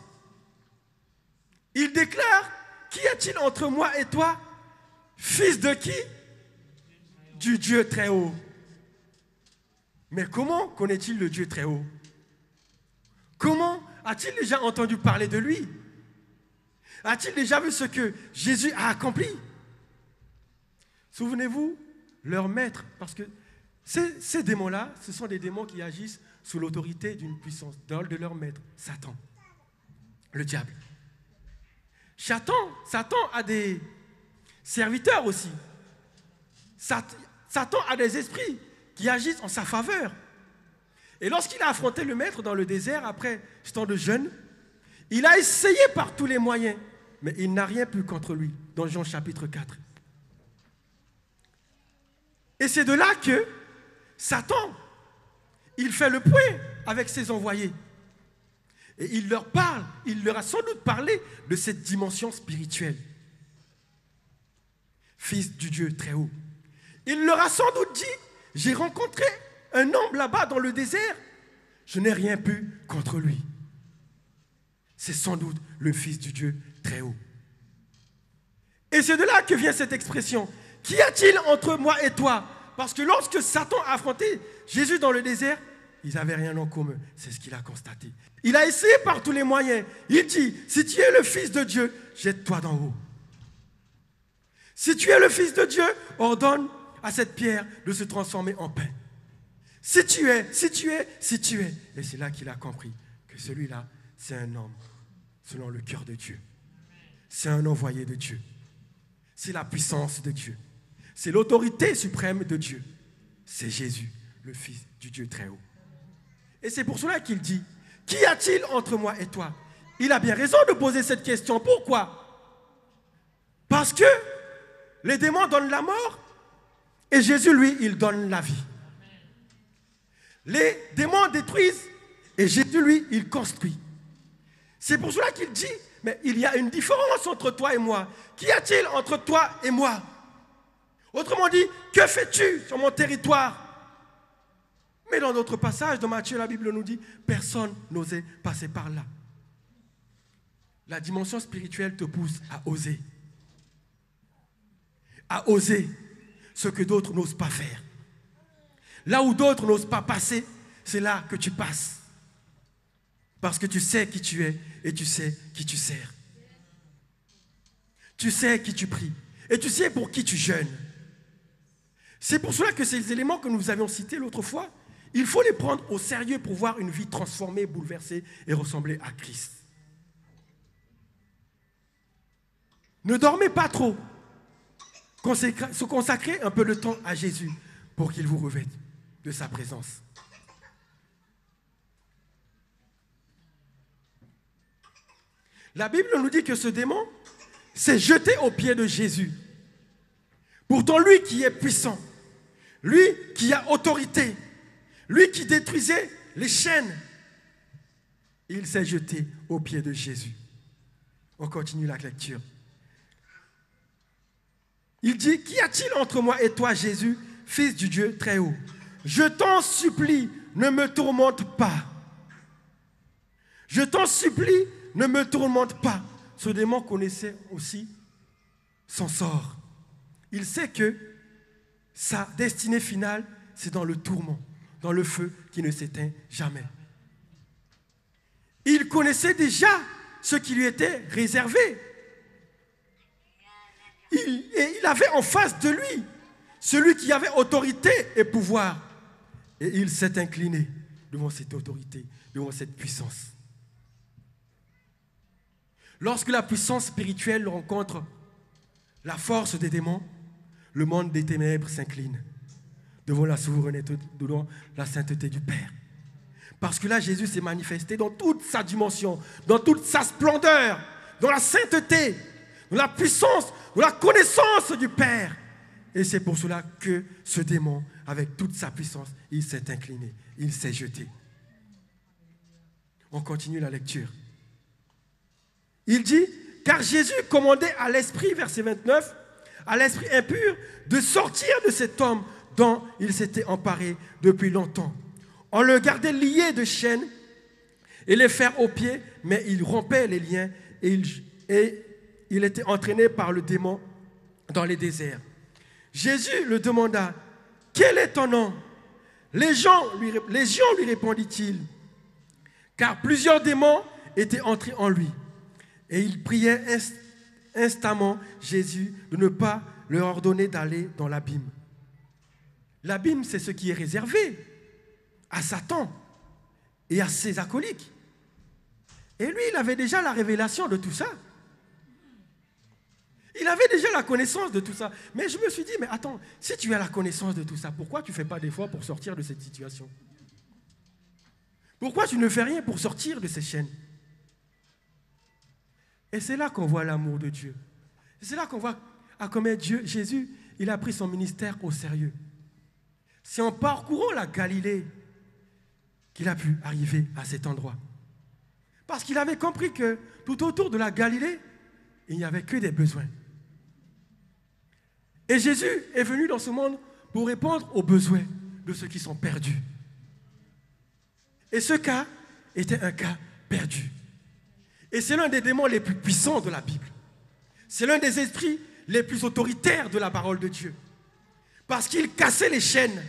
S1: Il déclare, qu'y a-t-il entre moi et toi, fils de qui? Du Dieu très haut. Mais comment connaît-il le Dieu très haut? Comment a-t-il déjà entendu parler de lui? A-t-il déjà vu ce que Jésus a accompli? Souvenez-vous, leur maître, parce que ces démons-là, ce sont des démons qui agissent sous l'autorité d'une puissance, de leur maître, Satan, le diable. Satan a des serviteurs aussi. Satan a des esprits qui agissent en sa faveur. Et lorsqu'il a affronté le maître dans le désert, après ce temps de jeûne, il a essayé par tous les moyens, mais il n'a rien pu contre lui, dans Jean chapitre 4. Et c'est de là que Satan, il fait le point avec ses envoyés. Et il leur parle, il leur a sans doute parlé de cette dimension spirituelle. Fils du Dieu très haut. Il leur a sans doute dit, j'ai rencontré un homme là-bas dans le désert, je n'ai rien pu contre lui. C'est sans doute le Fils du Dieu très haut. Et c'est de là que vient cette expression. Qu'y a-t-il entre moi et toi? Parce que lorsque Satan a affronté Jésus dans le désert, ils n'avaient rien en commun. C'est ce qu'il a constaté. Il a essayé par tous les moyens. Il dit, si tu es le Fils de Dieu, jette-toi d'en haut. Si tu es le Fils de Dieu, ordonne à cette pierre de se transformer en pain. Si tu es. Et c'est là qu'il a compris que celui-là, c'est un homme selon le cœur de Dieu. C'est un envoyé de Dieu. c'est la puissance de Dieu. C'est l'autorité suprême de Dieu. C'est Jésus, le Fils du Dieu très haut. Et c'est pour cela qu'il dit, qu'y a-t-il entre moi et toi? Il a bien raison de poser cette question. Pourquoi? Parce que les démons donnent la mort et Jésus, lui, il donne la vie. Les démons détruisent et Jésus, lui, il construit. C'est pour cela qu'il dit, mais il y a une différence entre toi et moi. Qu'y a-t-il entre toi et moi? Autrement dit, que fais-tu sur mon territoire? Mais dans notre passage, dans Matthieu, la Bible nous dit, personne n'osait passer par là. La dimension spirituelle te pousse à oser. À oser ce que d'autres n'osent pas faire. Là où d'autres n'osent pas passer, c'est là que tu passes. Parce que tu sais qui tu es et tu sais qui tu sers. Tu sais qui tu pries et tu sais pour qui tu jeûnes. C'est pour cela que ces éléments que nous avions cités l'autre fois, il faut les prendre au sérieux pour voir une vie transformée, bouleversée et ressembler à Christ. Ne dormez pas trop. Se consacrez un peu de temps à Jésus pour qu'il vous revête de sa présence. La Bible nous dit que ce démon s'est jeté aux pieds de Jésus. Pourtant, lui qui est puissant, lui qui a autorité, lui qui détruisait les chaînes, il s'est jeté aux pieds de Jésus. On continue la lecture. Il dit, qu'y a-t-il entre moi et toi, Jésus, Fils du Dieu très haut? Je t'en supplie, ne me tourmente pas. Je t'en supplie, ne me tourmente pas. Ce démon connaissait aussi son sort. Il sait que sa destinée finale, c'est dans le tourment, dans le feu qui ne s'éteint jamais. Il connaissait déjà ce qui lui était réservé. Et il avait en face de lui celui qui avait autorité et pouvoir. Et il s'est incliné devant cette autorité, devant cette puissance. Lorsque la puissance spirituelle rencontre la force des démons, le monde des ténèbres s'incline devant la souveraineté, devant la sainteté du Père. Parce que là, Jésus s'est manifesté dans toute sa dimension, dans toute sa splendeur, dans la sainteté, dans la puissance, dans la connaissance du Père. Et c'est pour cela que ce démon, avec toute sa puissance, il s'est incliné, il s'est jeté. On continue la lecture. Il dit, car Jésus commandait à l'esprit, verset 29, à l'esprit impur, de sortir de cet homme dont il s'était emparé depuis longtemps. On le gardait lié de chaînes et les fers aux pieds, mais il rompait les liens et il était entraîné par le démon dans les déserts. Jésus le demanda, quel est ton nom? Légion, lui répondit-il, car plusieurs démons étaient entrés en lui. Et il priait instamment Jésus de ne pas leur ordonner d'aller dans l'abîme. L'abîme, c'est ce qui est réservé à Satan et à ses acolytes. Et lui, il avait déjà la révélation de tout ça. Il avait déjà la connaissance de tout ça. Mais je me suis dit, mais attends, si tu as la connaissance de tout ça, pourquoi tu ne fais pas d'efforts pour sortir de cette situation? Pourquoi tu ne fais rien pour sortir de ces chaînes? Et c'est là qu'on voit l'amour de Dieu. Et c'est là qu'on voit à combien Jésus, il a pris son ministère au sérieux. C'est en parcourant la Galilée qu'il a pu arriver à cet endroit. Parce qu'il avait compris que tout autour de la Galilée, il n'y avait que des besoins. Et Jésus est venu dans ce monde pour répondre aux besoins de ceux qui sont perdus. Et ce cas était un cas perdu. Et c'est l'un des démons les plus puissants de la Bible. C'est l'un des esprits les plus autoritaires de la parole de Dieu. Parce qu'il cassait les chaînes.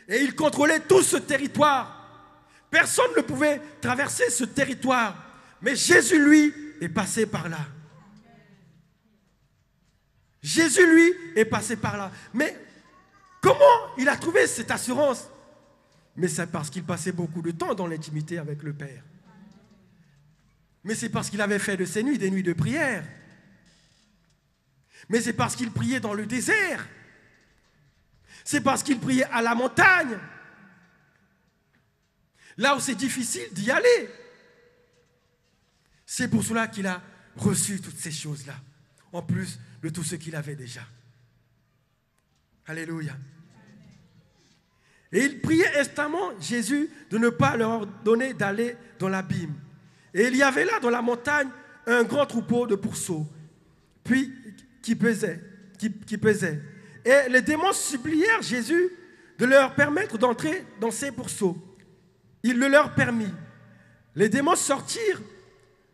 S1: Et il contrôlait tout ce territoire. Personne ne pouvait traverser ce territoire. Mais Jésus, lui, est passé par là. Jésus, lui, est passé par là. Mais comment il a trouvé cette assurance? Mais c'est parce qu'il passait beaucoup de temps dans l'intimité avec le Père. Mais c'est parce qu'il avait fait de ces nuits des nuits de prière. Mais c'est parce qu'il priait dans le désert. C'est parce qu'il priait à la montagne. Là où c'est difficile d'y aller. C'est pour cela qu'il a reçu toutes ces choses-là, en plus de tout ce qu'il avait déjà. Alléluia. Et il priait instamment Jésus de ne pas leur ordonner d'aller dans l'abîme. Et il y avait là dans la montagne un grand troupeau de pourceaux, puis qui pesait. Et les démons supplièrent Jésus de leur permettre d'entrer dans ces pourceaux. Il le leur permit. Les démons sortirent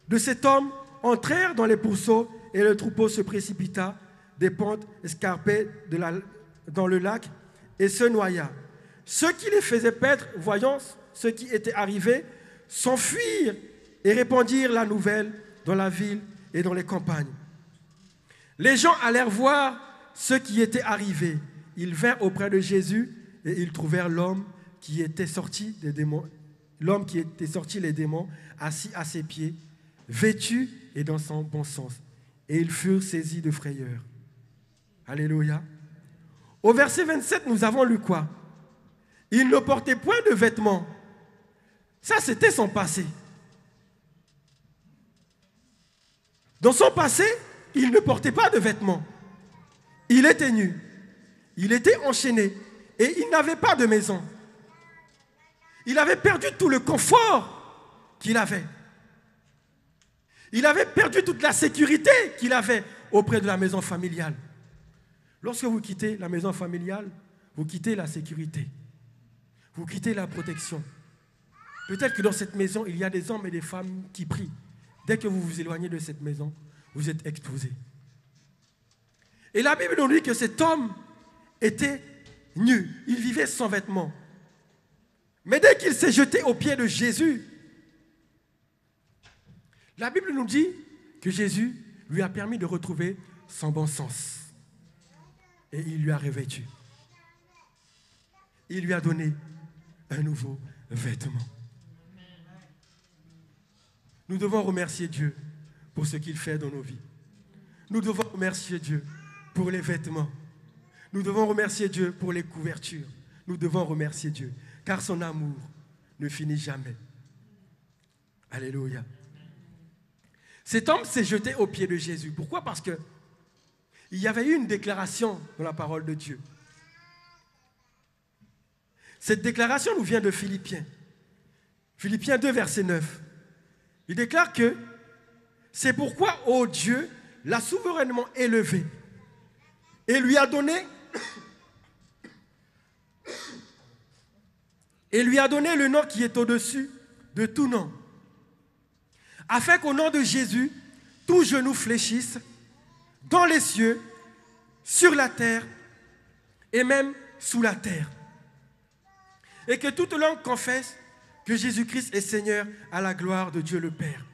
S1: de cet homme, entrèrent dans les pourceaux et le troupeau se précipita des pentes escarpées dans le lac et se noya. Ceux qui les faisaient paître, voyant ce qui était arrivé, s'enfuirent et répandirent la nouvelle dans la ville et dans les campagnes. Les gens allèrent voir ce qui était arrivé. Ils vinrent auprès de Jésus et ils trouvèrent l'homme qui était sorti les démons, assis à ses pieds, vêtu et dans son bon sens. Et ils furent saisis de frayeur. Alléluia. Au verset 27, nous avons lu quoi? Il ne portait point de vêtements. Ça, c'était son passé. Dans son passé, il ne portait pas de vêtements. Il était nu. Il était enchaîné. Et il n'avait pas de maison. Il avait perdu tout le confort qu'il avait. Il avait perdu toute la sécurité qu'il avait auprès de la maison familiale. Lorsque vous quittez la maison familiale, vous quittez la sécurité. Vous quittez la protection. Peut-être que dans cette maison, il y a des hommes et des femmes qui prient. Dès que vous vous éloignez de cette maison, vous êtes exposés. Et la Bible nous dit que cet homme était nu. Il vivait sans vêtements. Mais dès qu'il s'est jeté aux pieds de Jésus, la Bible nous dit que Jésus lui a permis de retrouver son bon sens. Et il lui a revêtu. Il lui a donné un nouveau vêtement. Nous devons remercier Dieu pour ce qu'il fait dans nos vies. Nous devons remercier Dieu pour les vêtements. Nous devons remercier Dieu pour les couvertures. Nous devons remercier Dieu, car son amour ne finit jamais. Alléluia. Cet homme s'est jeté aux pieds de Jésus. Pourquoi? Parce que il y avait eu une déclaration dans la parole de Dieu. Cette déclaration nous vient de Philippiens. Philippiens 2, verset 9. Il déclare que c'est pourquoi, ô Dieu, l'a souverainement élevé et lui a donné le nom qui est au-dessus de tout nom, afin qu'au nom de Jésus, tout genou fléchisse dans les cieux, sur la terre et même sous la terre. Et que toute langue confesse que Jésus-Christ est Seigneur à la gloire de Dieu le Père.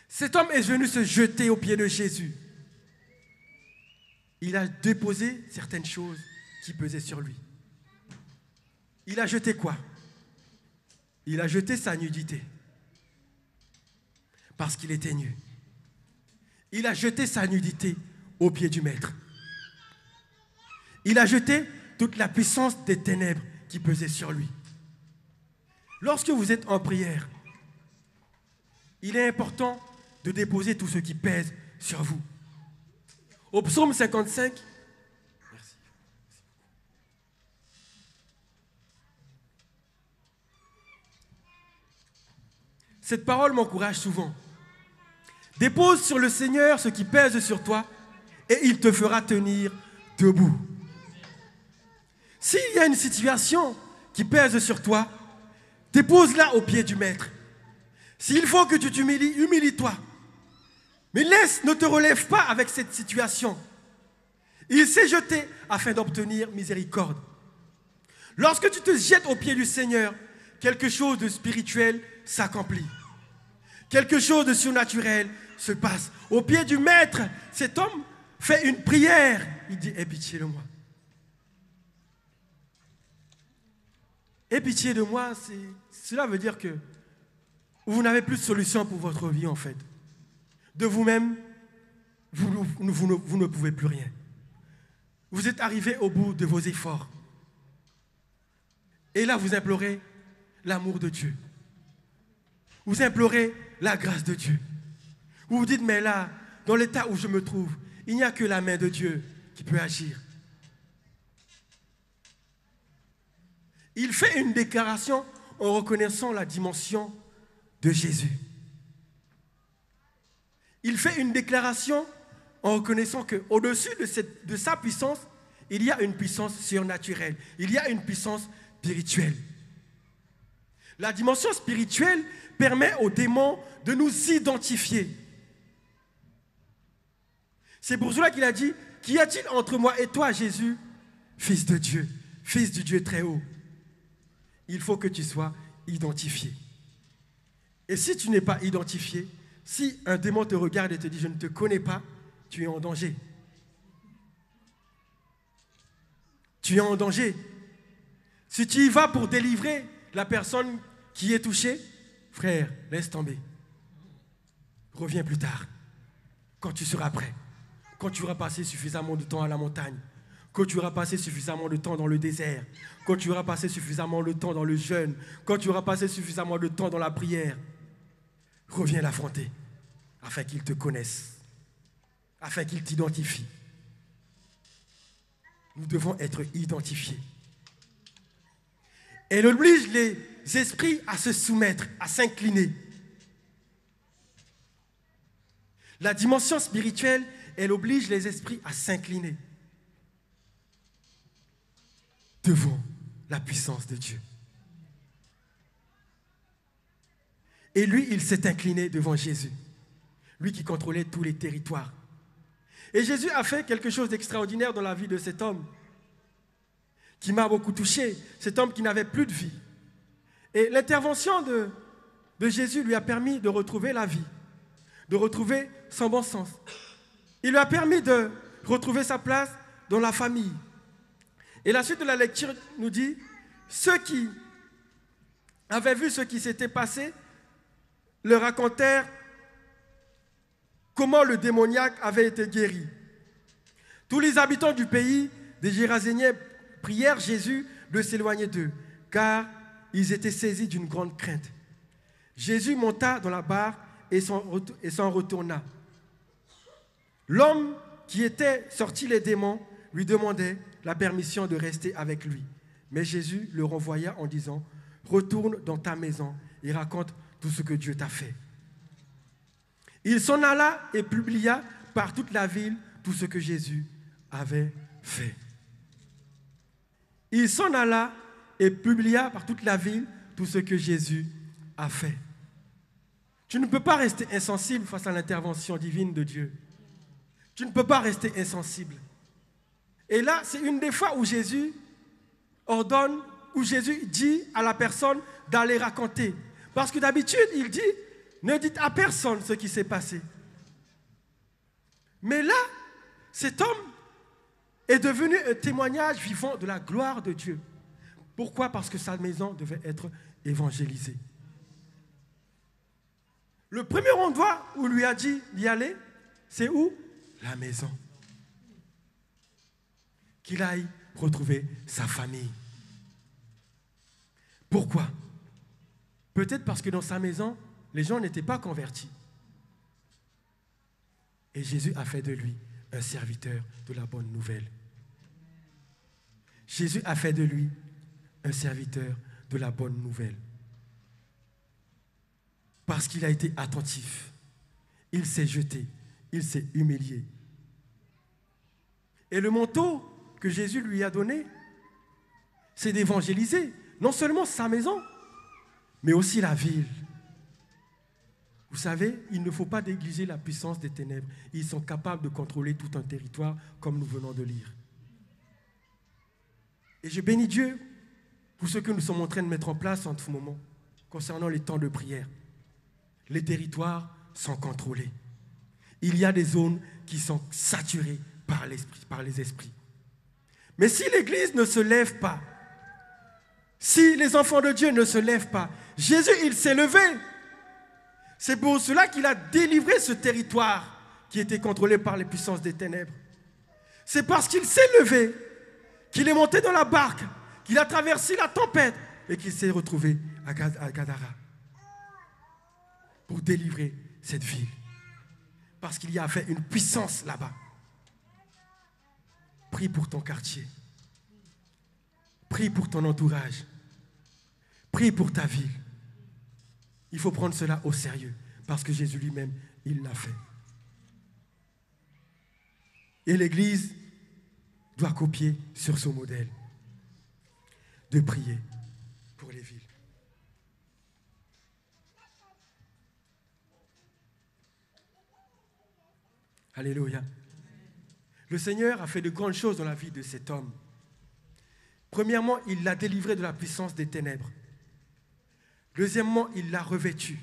S1: Cet homme est venu se jeter aux pieds de Jésus. Il a déposé certaines choses qui pesaient sur lui. Il a jeté quoi? Il a jeté sa nudité. Parce qu'il était nu. Il a jeté sa nudité aux pieds du Maître. Il a jeté toute la puissance des ténèbres qui pesait sur lui. Lorsque vous êtes en prière, il est important de déposer tout ce qui pèse sur vous. Au psaume 55, merci. Cette parole m'encourage souvent. Dépose sur le Seigneur ce qui pèse sur toi et il te fera tenir debout. S'il y a une situation qui pèse sur toi, dépose-la au pied du Maître. S'il faut que tu t'humilies, humilie-toi. Mais ne te relève pas avec cette situation. Il s'est jeté afin d'obtenir miséricorde. Lorsque tu te jettes aux pieds du Seigneur, quelque chose de spirituel s'accomplit. Quelque chose de surnaturel se passe. Au pied du Maître, cet homme fait une prière. Il dit, aie pitié de moi. Aie pitié de moi, cela veut dire que vous n'avez plus de solution pour votre vie en fait. De vous-même, vous ne pouvez plus rien. Vous êtes arrivé au bout de vos efforts. Et là, vous implorez l'amour de Dieu. Vous implorez la grâce de Dieu. Vous vous dites, mais là, dans l'état où je me trouve, il n'y a que la main de Dieu qui peut agir. Il fait une déclaration en reconnaissant la dimension de Jésus. Il fait une déclaration en reconnaissant qu'au-dessus de sa puissance, il y a une puissance surnaturelle. Il y a une puissance spirituelle. La dimension spirituelle permet aux démons de nous identifier. C'est pour cela qu'il a dit, qu'y a-t-il entre moi et toi, Jésus, fils de Dieu, fils du Dieu très haut? Il faut que tu sois identifié. Et si tu n'es pas identifié, si un démon te regarde et te dit, je ne te connais pas, tu es en danger. Tu es en danger. Si tu y vas pour délivrer la personne qui est touchée, frère, laisse tomber. Reviens plus tard, quand tu seras prêt, quand tu auras passé suffisamment de temps à la montagne, quand tu auras passé suffisamment de temps dans le désert, quand tu auras passé suffisamment de temps dans le jeûne, quand tu auras passé suffisamment de temps dans la prière, reviens l'affronter, afin qu'il te connaisse, afin qu'il t'identifie. Nous devons être identifiés. Elle oblige les esprits à se soumettre, à s'incliner. La dimension spirituelle, elle oblige les esprits à s'incliner devant la puissance de Dieu. Et lui, il s'est incliné devant Jésus, lui qui contrôlait tous les territoires. Et Jésus a fait quelque chose d'extraordinaire dans la vie de cet homme, qui m'a beaucoup touché, cet homme qui n'avait plus de vie. Et l'intervention de Jésus lui a permis de retrouver la vie, de retrouver son bon sens. Il lui a permis de retrouver sa place dans la famille. Et la suite de la lecture nous dit, ceux qui avaient vu ce qui s'était passé leur racontèrent comment le démoniaque avait été guéri. Tous les habitants du pays des Géraséniens prièrent Jésus de s'éloigner d'eux, car ils étaient saisis d'une grande crainte. Jésus monta dans la barque et s'en retourna. L'homme qui était sorti les démons lui demandait la permission de rester avec lui. Mais Jésus le renvoya en disant, « Retourne dans ta maison et raconte tout ce que Dieu t'a fait. » Il s'en alla et publia par toute la ville tout ce que Jésus avait fait. Il s'en alla et publia par toute la ville tout ce que Jésus a fait. Tu ne peux pas rester insensible face à l'intervention divine de Dieu. Tu ne peux pas rester insensible. Et là, c'est une des fois où Jésus ordonne, où Jésus dit à la personne d'aller raconter. Parce que d'habitude, il dit, ne dites à personne ce qui s'est passé. Mais là, cet homme est devenu un témoignage vivant de la gloire de Dieu. Pourquoi? Parce que sa maison devait être évangélisée. Le premier endroit où lui a dit d'y aller, c'est où? La maison. Qu'il aille retrouver sa famille. Pourquoi? Peut-être parce que dans sa maison, les gens n'étaient pas convertis. Et Jésus a fait de lui un serviteur de la bonne nouvelle. Jésus a fait de lui un serviteur de la bonne nouvelle. Parce qu'il a été attentif. Il s'est jeté. Il s'est humilié. Et le manteau que Jésus lui a donné, c'est d'évangéliser non seulement sa maison, mais aussi la ville. Vous savez, il ne faut pas négliger la puissance des ténèbres. Ils sont capables de contrôler tout un territoire, comme nous venons de lire. Et je bénis Dieu pour ce que nous sommes en train de mettre en place en ce moment, concernant les temps de prière. Les territoires sont contrôlés. Il y a des zones qui sont saturées par les esprits. Mais si l'Église ne se lève pas, si les enfants de Dieu ne se lèvent pas, Jésus, il s'est levé. C'est pour cela qu'il a délivré ce territoire qui était contrôlé par les puissances des ténèbres. C'est parce qu'il s'est levé, qu'il est monté dans la barque, qu'il a traversé la tempête et qu'il s'est retrouvé à Gadara pour délivrer cette ville. Parce qu'il y avait une puissance là-bas. Prie pour ton quartier. Prie pour ton entourage. Prie pour ta ville. Il faut prendre cela au sérieux parce que Jésus lui-même, il l'a fait. Et l'Église doit copier sur ce modèle de prier pour les villes. Alléluia. Le Seigneur a fait de grandes choses dans la vie de cet homme. Premièrement, il l'a délivré de la puissance des ténèbres. Deuxièmement, il l'a revêtu.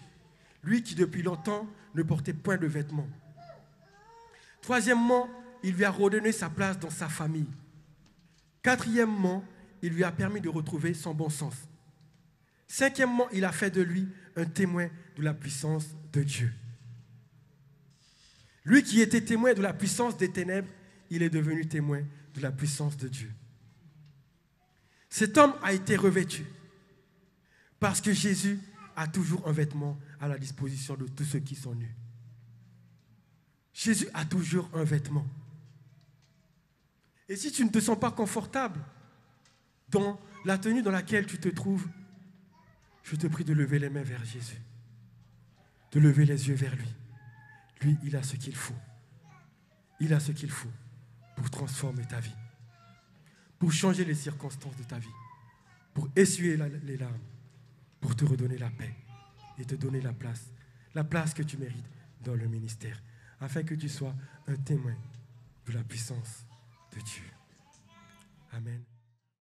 S1: Lui qui depuis longtemps ne portait point de vêtements. Troisièmement, il lui a redonné sa place dans sa famille. Quatrièmement, il lui a permis de retrouver son bon sens. Cinquièmement, il a fait de lui un témoin de la puissance de Dieu. Lui qui était témoin de la puissance des ténèbres, il est devenu témoin de la puissance de Dieu. Cet homme a été revêtu parce que Jésus a toujours un vêtement à la disposition de tous ceux qui sont nus. Jésus a toujours un vêtement. Et si tu ne te sens pas confortable dans la tenue dans laquelle tu te trouves, je te prie de lever les mains vers Jésus, de lever les yeux vers lui. Lui, il a ce qu'il faut. Il a ce qu'il faut pour transformer ta vie, pour changer les circonstances de ta vie, pour essuyer les larmes, pour te redonner la paix et te donner la place que tu mérites dans le ministère, afin que tu sois un témoin de la puissance de Dieu. Amen.